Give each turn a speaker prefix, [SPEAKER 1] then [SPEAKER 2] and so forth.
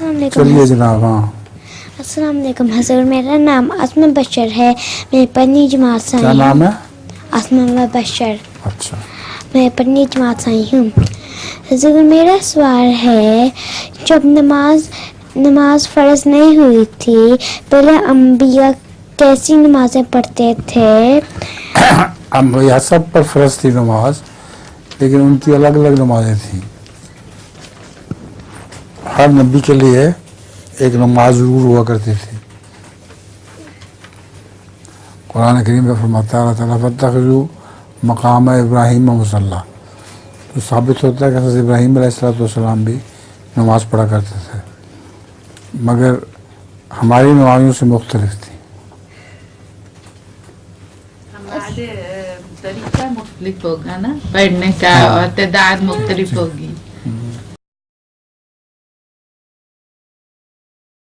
[SPEAKER 1] السلام علیکم.
[SPEAKER 2] چلیے جناب. ہاں
[SPEAKER 1] السلام علیکم حضور, میرا نام اسما بشر ہے, میں پنجی جماعت سے
[SPEAKER 2] کیا
[SPEAKER 1] آئی
[SPEAKER 2] نام
[SPEAKER 1] ہوں.
[SPEAKER 2] ہے؟
[SPEAKER 1] اسما بشر,
[SPEAKER 2] اچھا.
[SPEAKER 1] میں پنجی جماعت سے آئی ہوں. حضور میرا سوال ہے, جب نماز فرض نہیں ہوئی تھی پہلے انبیاء کیسی نمازیں پڑھتے تھے؟
[SPEAKER 2] انبیاء سب پر فرض تھی نماز, لیکن ان کی الگ الگ نمازیں تھیں. ہر نبی کے لیے ایک نماز ضرور ہوا کرتی تھی. قرآن کریم میں فرماتا ہے اللہ تعالیٰ فاتخذوا مقام ابراہیم مصلی, تو ثابت ہوتا ہے کہ حضرت ابراہیم علیہ السلام بھی نماز پڑھا کرتے تھے, مگر ہماری نمازوں سے مختلف تھی.
[SPEAKER 3] ہمارے طریقہ مختلف ہوگا نا پڑھنے کا, اور تعداد مختلف ہوگی.